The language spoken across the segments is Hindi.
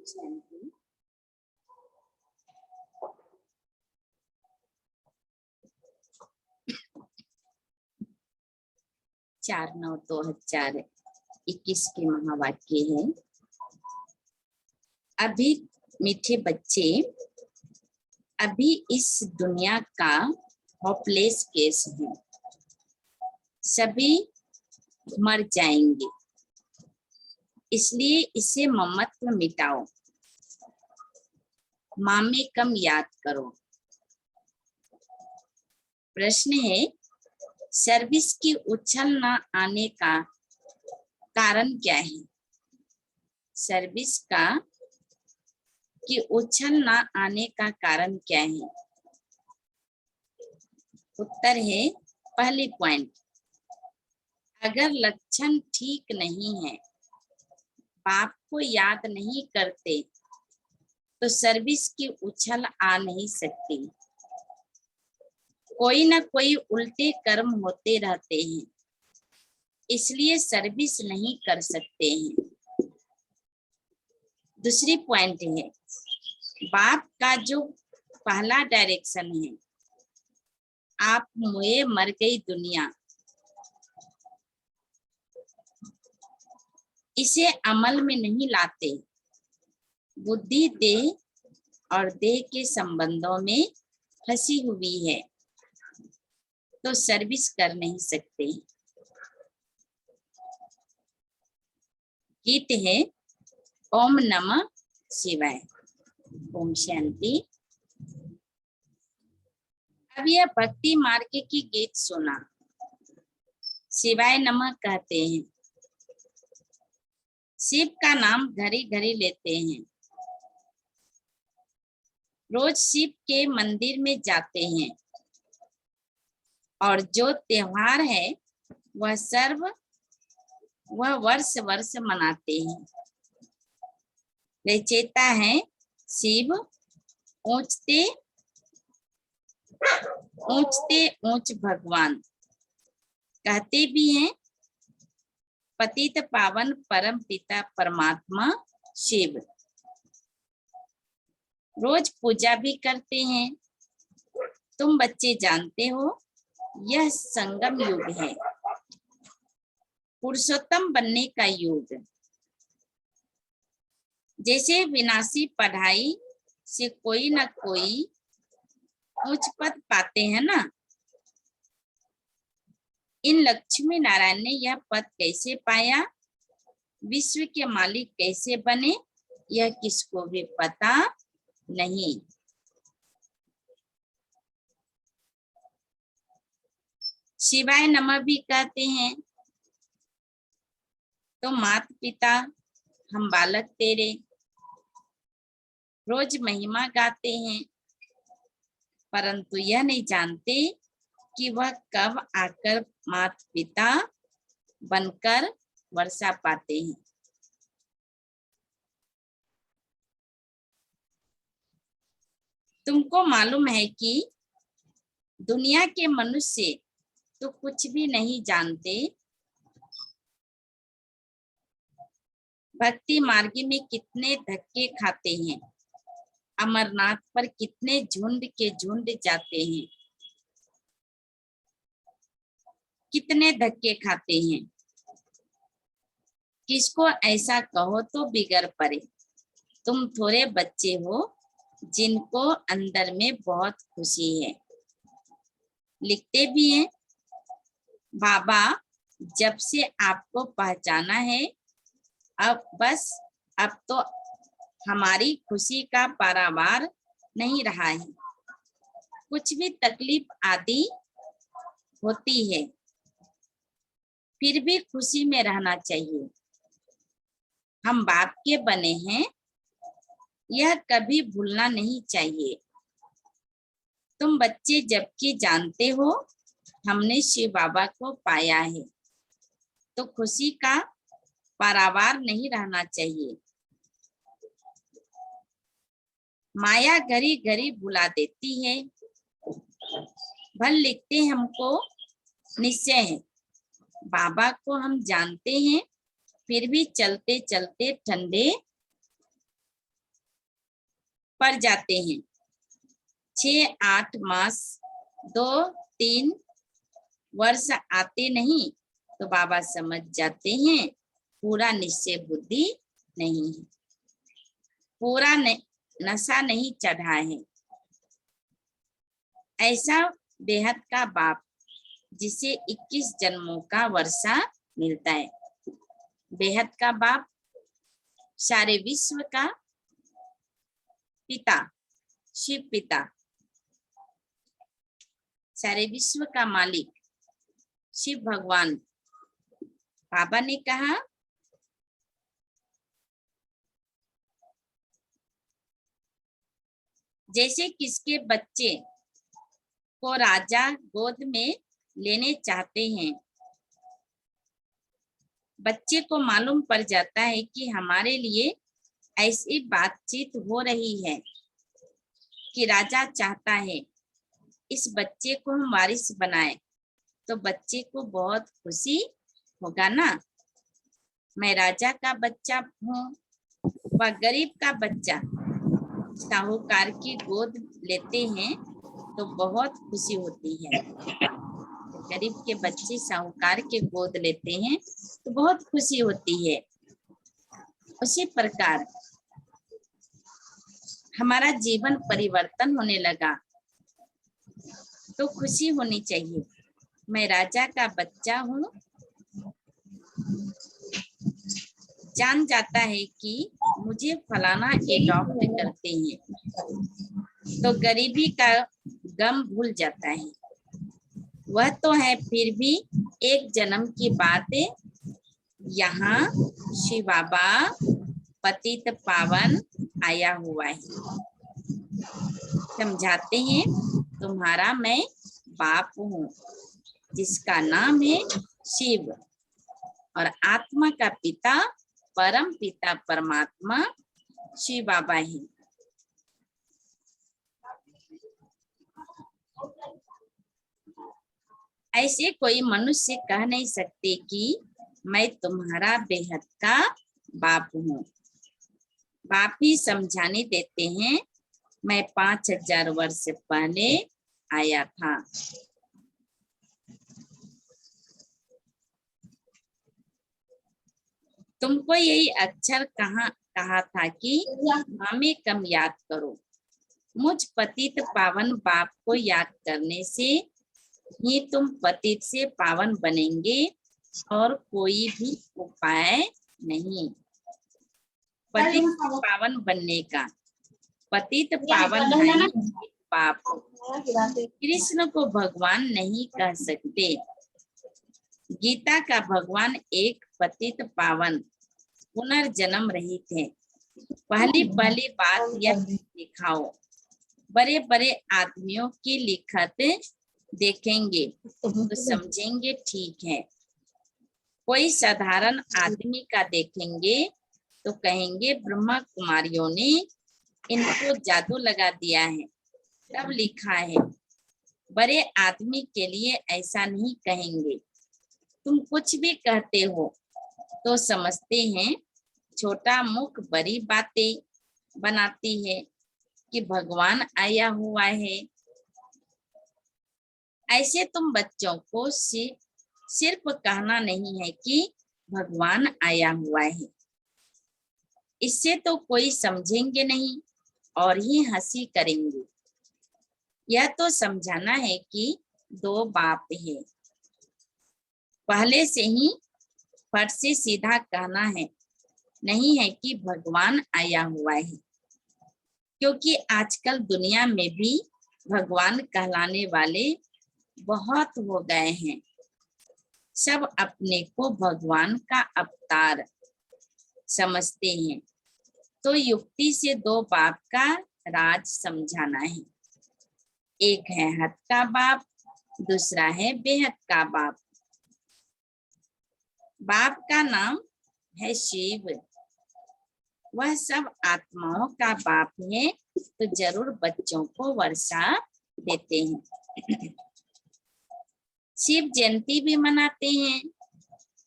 शांति। 4/9/2021 के महावाक्य है। अभी मीठे बच्चे, अभी इस दुनिया का होपलेस केस है। सभी मर जाएंगे, इसलिए इसे ममत्व मिटाओ, माँ में कम याद करो। प्रश्न है, सर्विस की उछल न आने का कारण क्या है? सर्विस की उछल न आने का कारण क्या है? उत्तर है, पहली पॉइंट, अगर लक्षण ठीक नहीं है, बाप को याद नहीं करते, तो सर्विस की उछल आ नहीं सकती। कोई ना कोई उल्टे कर्म होते रहते हैं, इसलिए सर्विस नहीं कर सकते हैं। दूसरी पॉइंट है, बाप का जो पहला डायरेक्शन है, आप मुए मर गई दुनिया, इसे अमल में नहीं लाते। बुद्धि देह और देह के संबंधों में फंसी हुई है, तो सर्विस कर नहीं सकते। गीत है ओम नमः शिवाय। ओम शांति। अब यह भक्ति मार्ग की गीत सुना। शिवाय नमः कहते हैं, शिव का नाम घड़ी घड़ी लेते हैं। रोज शिव के मंदिर में जाते हैं और जो त्योहार है वह वर्ष वर्ष मनाते हैं। रचेता है शिव, ऊंचते ऊंच भगवान। कहते भी हैं पतित पावन परम पिता परमात्मा शिव। रोज पूजा भी करते हैं। तुम बच्चे जानते हो, यह संगम युग है, पुरुषोत्तम बनने का युग। जैसे विनाशी पढ़ाई से कोई ना कोई उच्च पद पाते हैं ना, इन लक्ष्मी नारायण ने यह पद कैसे पाया, विश्व के मालिक कैसे बने, यह किसको भी पता नहीं। शिवाय नमः भी कहते हैं। तो माता पिता हम बालक तेरे रोज महिमा गाते हैं, परंतु यह नहीं जानते कि वह कब आकर माता पिता बनकर वर्षा पाते हैं। तुमको मालूम है कि दुनिया के मनुष्य तो कुछ भी नहीं जानते, भक्ति मार्ग में कितने धक्के खाते हैं, अमरनाथ पर कितने झुंड के झुंड जाते हैं, कितने धक्के खाते हैं। किसको ऐसा कहो तो बिगड़ पड़े। तुम थोड़े बच्चे हो जिनको अंदर में बहुत खुशी है। लिखते भी हैं, बाबा जब से आपको पहचाना है, अब तो हमारी खुशी का पारावार नहीं रहा है। कुछ भी तकलीफ आदि होती है, फिर भी खुशी में रहना चाहिए। हम बाप के बने हैं, यह कभी भूलना नहीं चाहिए। तुम बच्चे जबकि जानते हो हमने शिव बाबा को पाया है, तो खुशी का पारावार नहीं रहना चाहिए। माया घड़ी घड़ी भुला देती है। भल लिखते हमको निश्चय है, बाबा को हम जानते हैं, फिर भी चलते चलते ठंडे पड़ जाते हैं। 6-8 मास 2-3 वर्ष आते नहीं तो बाबा समझ जाते हैं पूरा निश्चय बुद्धि नहीं है, पूरा नशा नहीं चढ़ा है। ऐसा बेहद का बाप जिसे 21 जन्मों का वर्षा मिलता है। बेहद का बाप सारे विश्व का पिता, शिव पिता, सारे विश्व का मालिक शिव भगवान। बाबा ने कहा जैसे किसके बच्चे को राजा गोद में लेने चाहते हैं, बच्चे को मालूम पड़ जाता है कि हमारे लिए ऐसी बातचीत हो रही है कि राजा चाहता है इस बच्चे को हम वारिस बनाए, तो बच्चे को बहुत खुशी होगा ना। मैं राजा का बच्चा हूँ, वह गरीब का बच्चा साहूकार की गोद लेते हैं तो बहुत खुशी होती है। गरीब के बच्चे साहूकार के गोद लेते हैं तो बहुत खुशी होती है। उसी प्रकार हमारा जीवन परिवर्तन होने लगा तो खुशी होनी चाहिए। मैं राजा का बच्चा हूँ, जान जाता है कि मुझे फलाना एडॉप्ट करते हैं तो गरीबी का गम भूल जाता है। वह तो है, फिर भी एक जन्म की बात है। यहाँ शिव बाबा पतित पावन आया हुआ है, समझाते हैं तुम्हारा मैं बाप हूँ जिसका नाम है शिव, और आत्मा का पिता परम पिता परमात्मा शिव बाबा है। ऐसे कोई मनुष्य कह नहीं सकते कि मैं तुम्हारा बेहद का बाप हूँ। बाप ही समझाने देते हैं मैं 5000 वर्ष पहले आया था। तुमको यही अक्षर कहा था कि हमें कम याद करो। मुझ पतित पावन बाप को याद करने से ही तुम पतित से पावन बनेंगे और कोई भी उपाय नहीं पतित पावन बनने का। पतित पावन है पाप। कृष्ण को भगवान नहीं कह सकते। गीता का भगवान एक पतित पावन पुनर्जन्म रहित है। पहली बात यह दिखाओ। बड़े बड़े आदमियों की लिखत देखेंगे तो समझेंगे ठीक है, कोई साधारण आदमी का देखेंगे तो कहेंगे ब्रह्मा कुमारियों ने इनको जादू लगा दिया है तब लिखा है। बड़े आदमी के लिए ऐसा नहीं कहेंगे। तुम कुछ भी कहते हो तो समझते हैं छोटा मुख बड़ी बातें बनाती है कि भगवान आया हुआ है। ऐसे तुम बच्चों को सिर्फ कहना नहीं है कि भगवान आया हुआ है, इससे तो कोई समझेंगे नहीं और ही हंसी करेंगे। यह तो समझाना है कि दो बाप है। पहले से ही फट से सीधा कहना है नहीं है कि भगवान आया हुआ है, क्योंकि आजकल दुनिया में भी भगवान कहलाने वाले बहुत हो गए हैं। सब अपने को भगवान का अवतार समझते हैं, तो युक्ति से दो बाप का राज समझाना है। एक है हद का बाप, दूसरा है बेहद का बाप। बाप का नाम है शिव, वह सब आत्माओं का बाप है, तो जरूर बच्चों को वर्षा देते हैं। शिव जयंती भी मनाते हैं,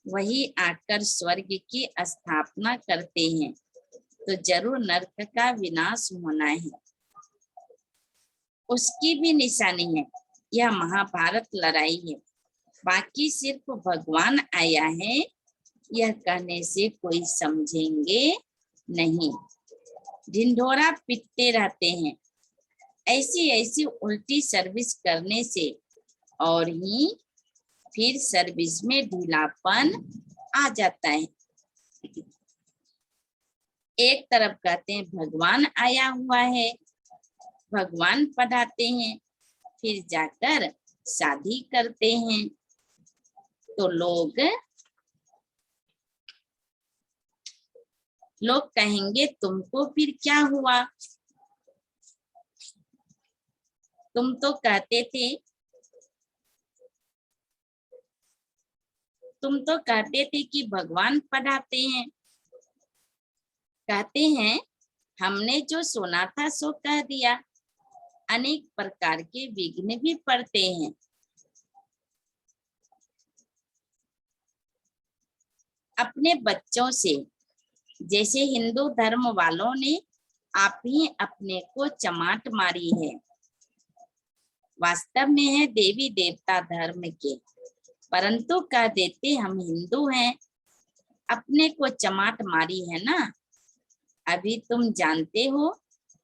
वही आकर स्वर्ग की स्थापना करते हैं, तो जरूर नरक का विनाश होना है, उसकी भी निशानी है। यह महाभारत लड़ाई है, बाकी सिर्फ भगवान आया है यह कहने से कोई समझेंगे नहीं। ढिंढोरा पीटते रहते हैं, ऐसी ऐसी उल्टी सर्विस करने से और ही फिर सर्विस में ढीलापन आ जाता है। एक तरफ कहते हैं भगवान आया हुआ है, भगवान पढ़ाते हैं, फिर जाकर शादी करते हैं तो लोग कहेंगे तुमको फिर क्या हुआ, तुम तो कहते थे कि भगवान पढ़ाते हैं। कहते हैं हमने जो सुना था सो कह दिया। अनेक प्रकार के विघ्न भी पड़ते हैं। अपने बच्चों से, जैसे हिंदू धर्म वालों ने आप ही अपने को चमाट मारी है, वास्तव में है देवी देवता धर्म के, परंतु कह देते हम हिंदू हैं, अपने को चमाट मारी है ना। अभी तुम जानते हो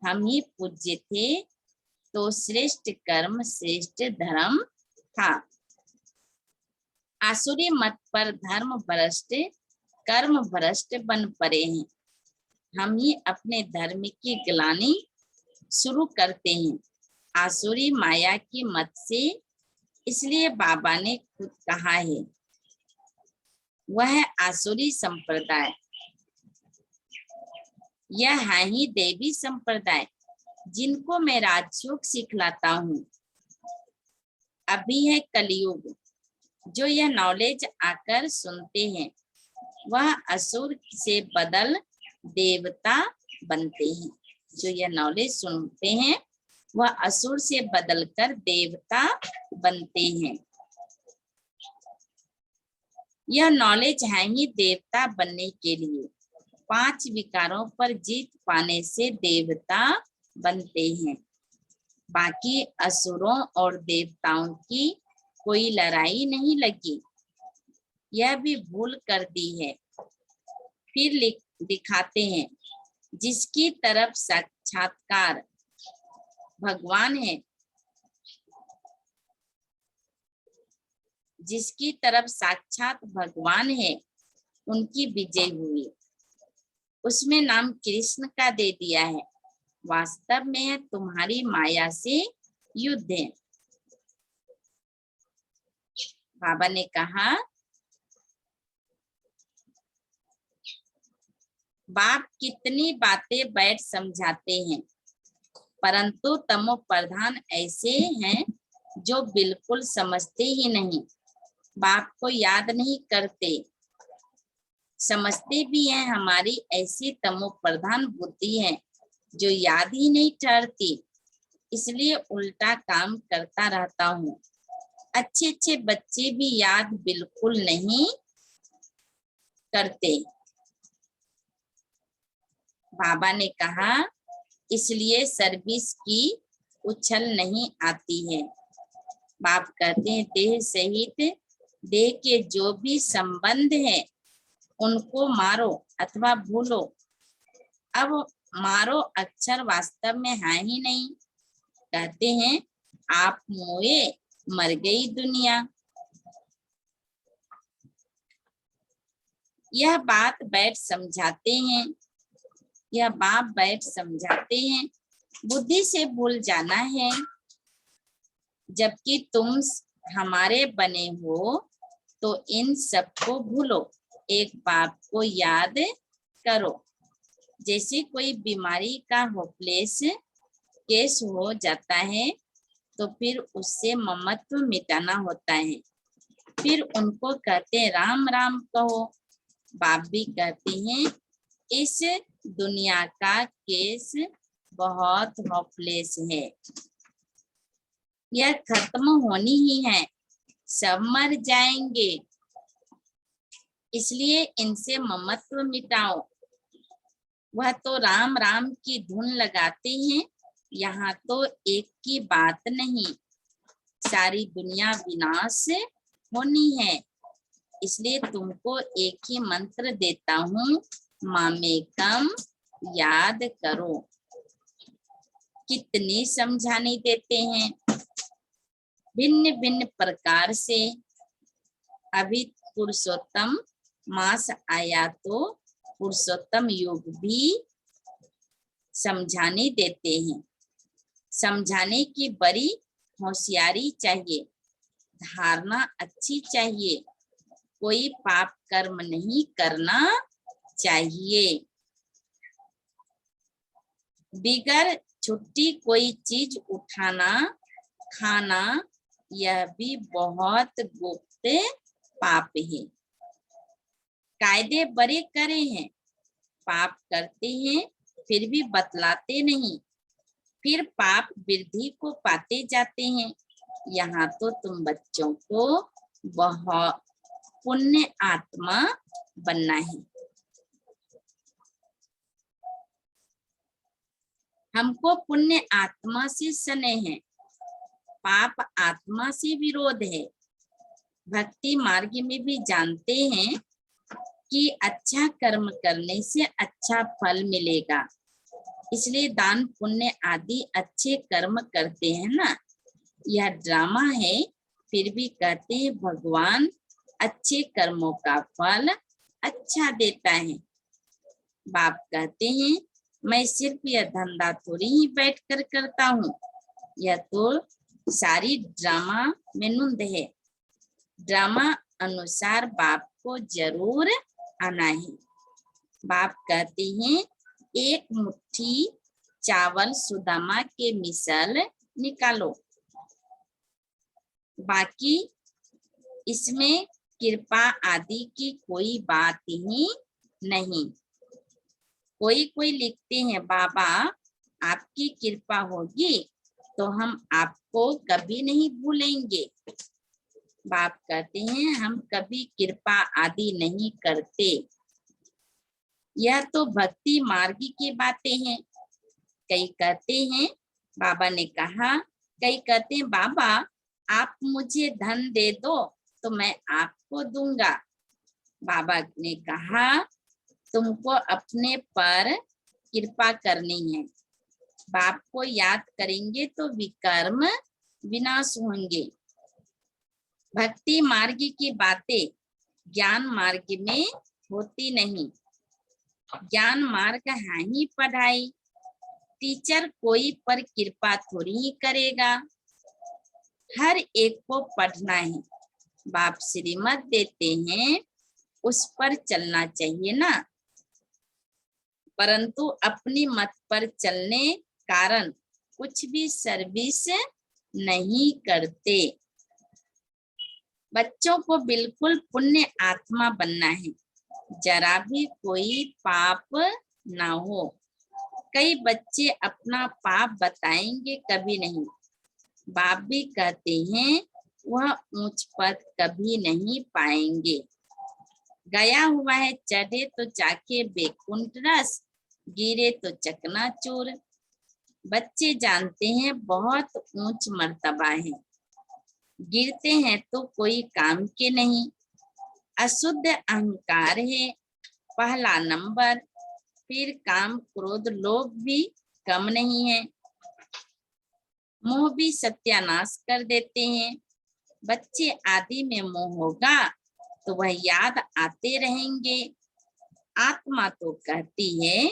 हम ही पूज्य थे तो श्रेष्ठ कर्म श्रेष्ठ धर्म था। आसुरी मत पर धर्म भ्रष्ट कर्म भ्रष्ट बन पड़े हैं। हम ही अपने धर्म की ग्लानि शुरू करते हैं आसुरी माया की मत से। इसलिए बाबा ने खुद कहा है वह आसुरी संप्रदाय, यह है ही देवी संप्रदाय जिनको मैं राजयोग सिखलाता हूँ। अभी है कलयुग, जो यह नॉलेज आकर सुनते हैं वह असुर से बदल देवता बनते हैं। जो यह नॉलेज सुनते हैं वह असुर से बदलकर देवता बनते हैं। यह नॉलेज है ही देवता बनने के लिए। 5 विकारों पर जीत पाने से देवता बनते हैं। बाकी असुरों और देवताओं की कोई लड़ाई नहीं लगी, यह भी भूल कर दी है। फिर दिखाते हैं जिसकी तरफ साक्षात्कार भगवान है, जिसकी तरफ साक्षात भगवान है उनकी विजय हुई। उसमें नाम कृष्ण का दे दिया है, वास्तव में है तुम्हारी माया से युद्ध है। बाबा ने कहा बाप कितनी बातें बैठ समझाते हैं, परंतु तमो प्रधान ऐसे हैं जो बिल्कुल समझते ही नहीं, बाप को याद नहीं करते। समझते भी हैं हमारी ऐसी तमो प्रधान बुद्धि है जो याद ही नहीं ठहरती, इसलिए उल्टा काम करता रहता हूँ। अच्छे अच्छे बच्चे भी याद बिल्कुल नहीं करते। बाबा ने कहा इसलिए सर्विस की उछल नहीं आती है। बाप कहते हैं देह सहित देह के जो भी संबंध है उनको मारो अथवा भूलो। अब मारो अक्षर वास्तव में है ही नहीं। कहते हैं आप मोए मर गई दुनिया। यह बात बैठ समझाते हैं, यह बाप बैठ समझाते हैं। बुद्धि से भूल जाना है, जबकि तुम हमारे बने हो तो इन सबको भूलो, एक बाप को याद करो। जैसे कोई बीमारी का होपलेस केस हो जाता है तो फिर उससे ममत्व मिटाना होता है। फिर उनको कहते हैं राम राम कहो। बाप भी कहते हैं इस दुनिया का केस बहुत होपलेस है, यह खत्म होनी ही है, सब मर जाएंगे, इसलिए इनसे ममत्व मिटाओ। वह तो राम राम की धुन लगाते हैं, यहाँ तो एक की बात नहीं, सारी दुनिया विनाश होनी है। इसलिए तुमको एक ही मंत्र देता हूँ, मामेकम याद करो। कितनी समझाने देते हैं भिन्न भिन्न प्रकार से। अभी पुरुषोत्तम मास आया तो पुरुषोत्तम योग भी समझाने देते हैं। समझाने की बड़ी होशियारी चाहिए, धारणा अच्छी चाहिए, कोई पाप कर्म नहीं करना चाहिए। बिगर छुट्टी कोई चीज उठाना खाना यह भी बहुत गुप्त पाप है। कायदे बड़े करे हैं, पाप करते हैं फिर भी बतलाते नहीं, फिर पाप वृद्धि को पाते जाते हैं। यहाँ तो तुम बच्चों को बहुत पुण्य आत्मा बनना है। हमको पुण्य आत्मा से स्नेह है, पाप आत्मा से विरोध है। भक्ति मार्ग में भी जानते हैं कि अच्छा कर्म करने से अच्छा फल मिलेगा, इसलिए दान पुण्य आदि अच्छे कर्म करते हैं ना। यह ड्रामा है, फिर भी कहते हैं भगवान अच्छे कर्मों का फल अच्छा देता है। बाप कहते हैं मैं सिर्फ यह धंधा थोड़ी ही बैठ कर करता हूँ, यह तो सारी ड्रामा में नुंद है। ड्रामा अनुसार बाप को जरूर आना है। बाप कहते हैं एक मुट्ठी चावल सुदामा के मिसल निकालो, बाकी इसमें कृपा आदि की कोई बात ही नहीं। कोई लिखते हैं बाबा आपकी कृपा होगी तो हम आपको कभी नहीं भूलेंगे। बाप कहते हैं हम कभी कृपा आदि नहीं करते, यह तो भक्ति मार्ग की बातें हैं। कई कहते हैं बाबा ने कहा, कई कहते हैं बाबा आप मुझे धन दे दो तो मैं आपको दूंगा। बाबा ने कहा तुमको अपने पर कृपा करनी है, बाप को याद करेंगे तो विकर्म विनाश होंगे। भक्ति मार्ग की बातें ज्ञान मार्ग में होती नहीं। ज्ञान मार्ग है ही पढ़ाई, टीचर कोई पर कृपा थोड़ी ही करेगा, हर एक को पढ़ना है। बाप श्रीमत देते हैं उस पर चलना चाहिए ना, परंतु अपनी मत पर चलने कारण कुछ भी सर्विस नहीं करते। बच्चों को बिल्कुल पुण्य आत्मा बनना है, जरा भी कोई पाप ना हो। कई बच्चे अपना पाप बताएंगे कभी नहीं। बाप भी कहते हैं वह ऊंच पद कभी नहीं पाएंगे। गया हुआ है चढ़े तो चाके बेकुंठ रस, गिरे तो चकनाचूर। बच्चे जानते हैं बहुत ऊंच मर्तबा है, गिरते हैं तो कोई काम के नहीं। अशुद्ध अहंकार है पहला नंबर, फिर काम क्रोध लोभ भी कम नहीं है, मोह भी सत्यानाश कर देते हैं। बच्चे आदि में मोह होगा तो वह याद आते रहेंगे। आत्मा तो कहती है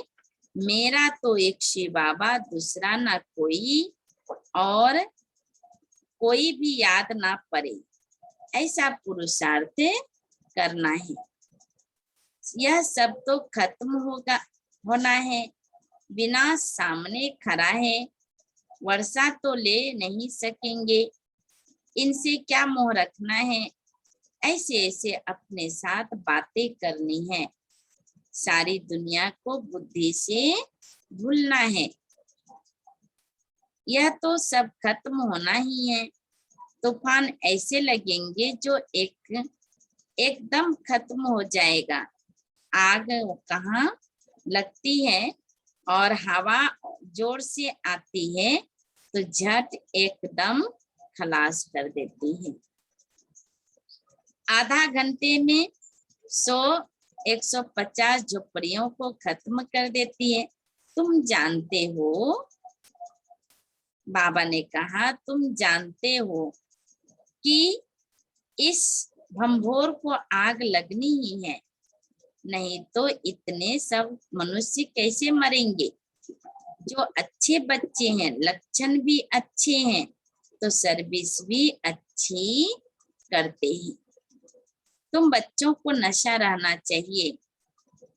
मेरा तो एक शिव बाबा दूसरा ना कोई, और कोई भी याद ना पड़े, ऐसा पुरुषार्थ करना है। यह सब तो खत्म होना है, विनाश सामने खड़ा है। वर्षा तो ले नहीं सकेंगे, इनसे क्या मोह रखना है। ऐसे ऐसे अपने साथ बातें करनी है, सारी दुनिया को बुद्धि से भूलना है। यह तो सब खत्म होना ही है। तूफान ऐसे लगेंगे जो एकदम खत्म हो जाएगा। आग कहाँ लगती है और हवा जोर से आती है तो झट एकदम खलास कर देती है। आधा घंटे में 100-150 झोपड़ियों को खत्म कर देती है। तुम जानते हो, बाबा ने कहा, तुम जानते हो कि इस भंभोर को आग लगनी ही है, नहीं तो इतने सब मनुष्य कैसे मरेंगे। जो अच्छे बच्चे हैं, लक्षण भी अच्छे हैं, तो सर्विस भी अच्छी करते हैं। तुम बच्चों को नशा रहना चाहिए,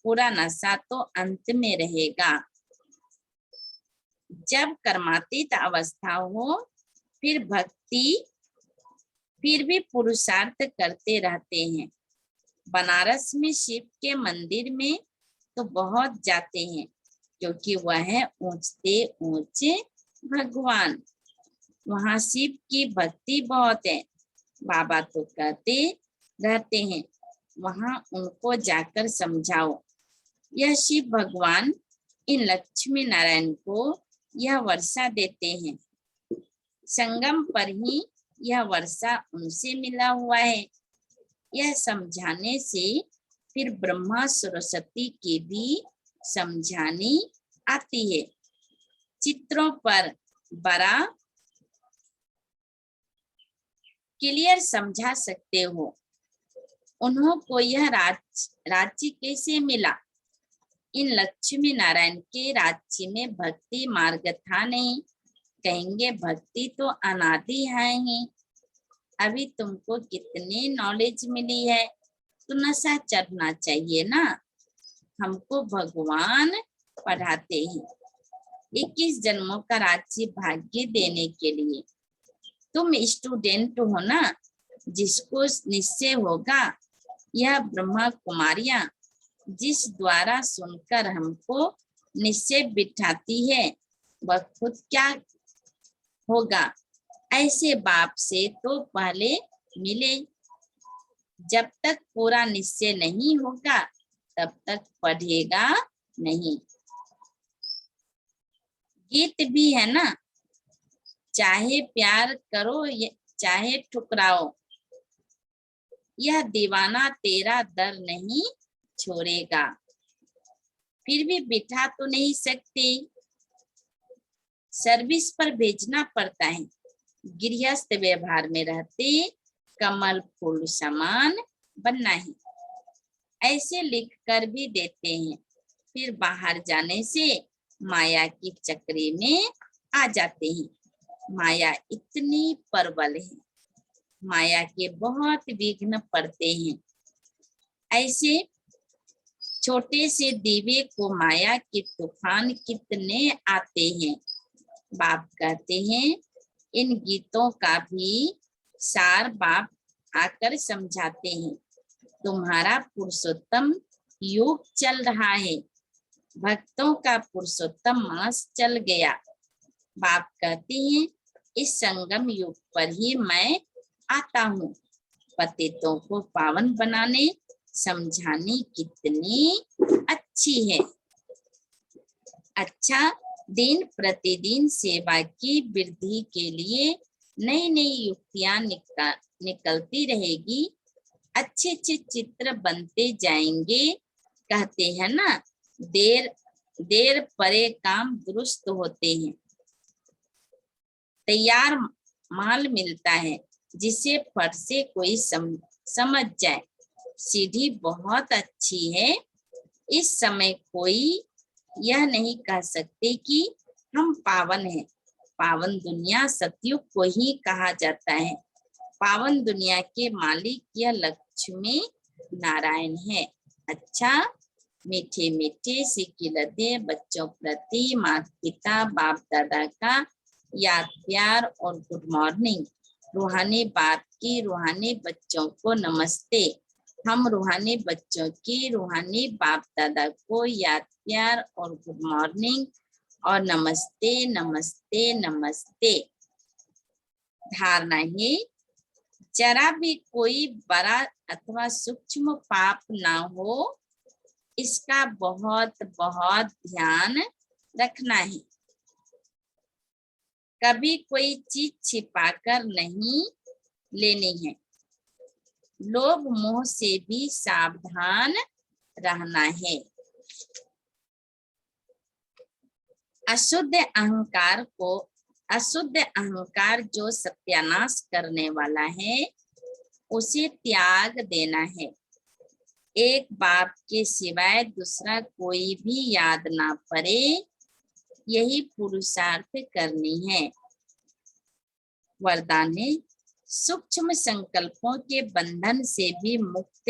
पूरा नशा तो अंत में रहेगा। जब कर्मातीत अवस्था हो फिर भक्ति, फिर भी पुरुषार्थ करते रहते हैं। बनारस में शिव के मंदिर में तो बहुत जाते हैं, क्योंकि वह है ऊंचते ऊंचे भगवान। वहां शिव की भक्ति बहुत है। बाबा तो कहते रहते हैं, वहां उनको जाकर समझाओ। यह शिव भगवान इन लक्ष्मी नारायण को यह वर्षा देते हैं। संगम पर ही यह वर्षा उनसे मिला हुआ है। यह समझाने से फिर ब्रह्मा सरस्वती की भी समझानी आती है। चित्रों पर बड़ा क्लियर समझा सकते हो। उन्हों को यह राज्य कैसे मिला। इन लक्ष्मी नारायण के राज्य में भक्ति मार्ग था नहीं। कहेंगे भक्ति तो अनादि है ही। अभी तुमको कितनी नॉलेज मिली है, तो नशा चढ़ना चाहिए ना। हमको भगवान पढ़ाते हैं 21 जन्मों का राज्य भाग्य देने के लिए। तुम स्टूडेंट हो ना, जिसको निश्चय होगा यह ब्रह्मा कुमारियां जिस द्वारा सुनकर हमको निश्चय बिठाती है, वह खुद क्या होगा। ऐसे बाप से तो पहले मिले। जब तक पूरा निश्चय नहीं होगा तब तक पढ़ेगा नहीं। गीत भी है ना, चाहे प्यार करो चाहे ठुकराओ, यह दीवाना तेरा दर नहीं छोड़ेगा। फिर भी बिठा तो नहीं सकते, सर्विस पर भेजना पड़ता है। गृहस्थ व्यवहार में रहते कमल फूल समान बनना है, ऐसे लिख कर भी देते हैं। फिर बाहर जाने से माया की चक्री में आ जाते हैं। माया इतनी प्रबल है, माया के बहुत विघ्न पड़ते हैं। ऐसे छोटे से दीवे को माया के तूफान कितने आते हैं। बाप कहते हैं, इन गीतों का भी सार बाप आकर समझाते हैं। तुम्हारा पुरुषोत्तम युग चल रहा है, भक्तों का पुरुषोत्तम मास चल गया। बाप कहते हैं, इस संगम युग पर ही मैं आता हूँ, पतितों को पावन बनाने समझाने कितनी अच्छी है। अच्छा, दिन प्रतिदिन सेवा की वृद्धि के लिए नई नई युक्तियां निकलती रहेगी। अच्छे अच्छे चित्र बनते जाएंगे। कहते हैं ना, देर परे काम दुरुस्त होते हैं। तैयार माल मिलता है जिसे फट से कोई समझ जाए। सीढ़ी बहुत अच्छी है। इस समय कोई यह नहीं कह सकते कि हम पावन हैं। पावन दुनिया सतयुग को ही कहा जाता है। पावन दुनिया के मालिक यह लक्ष्मी नारायण है। अच्छा, मीठे मीठे सिकिलते बच्चों प्रति माता पिता बाप दादा का याद प्यार और गुड मॉर्निंग। रूहानी बाप की रूहानी बच्चों को नमस्ते। हम रूहानी बच्चों की रूहानी बाप दादा को याद प्यार और गुड मॉर्निंग और नमस्ते नमस्ते नमस्ते। धारणा है, जरा भी कोई बड़ा अथवा सूक्ष्म पाप ना हो इसका बहुत बहुत ध्यान रखना है। कभी कोई चीज छिपाकर नहीं लेनी है। लोभ मोह से भी सावधान रहना है। अशुद्ध अहंकार जो सत्यानाश करने वाला है, उसे त्याग देना है। एक बाप के सिवाय दूसरा कोई भी याद ना पड़े, यही पुरुषार्थ करनी है। वरदान है, सूक्ष्म संकल्पों के बंधन से भी मुक्त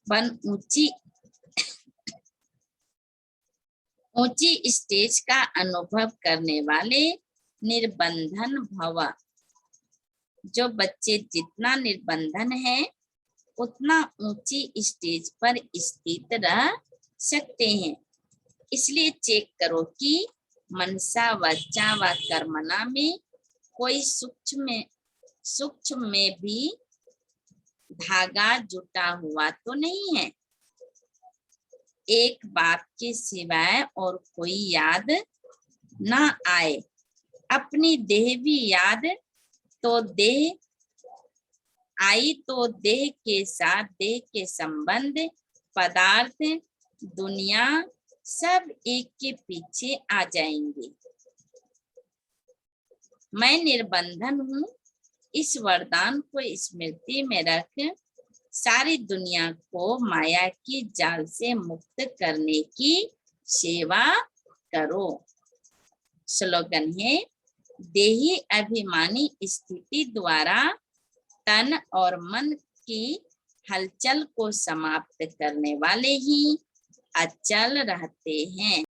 बन ऊंची स्टेज का अनुभव करने वाले निर्बंधन भव। जो बच्चे जितना निर्बंधन है, उतना ऊंची स्टेज पर स्थित रह सकते हैं। इसलिए चेक करो कि मनसा वाचा व कर्मणा में कोई सूक्ष्म में भी धागा जुटा हुआ तो नहीं है। एक बाप के सिवाय और कोई याद ना आए। अपनी देह भी याद तो देह आई तो देह के साथ देह के संबंध, पदार्थ, दुनिया सब एक के पीछे आ जाएंगे। मैं निर्बंधन हूँ। इस वरदान को स्मृति में रख सारी दुनिया को माया की जाल से मुक्त करने की सेवा करो। स्लोगन है, देही अभिमानी स्थिति द्वारा तन और मन की हलचल को समाप्त करने वाले ही अचल रहते हैं।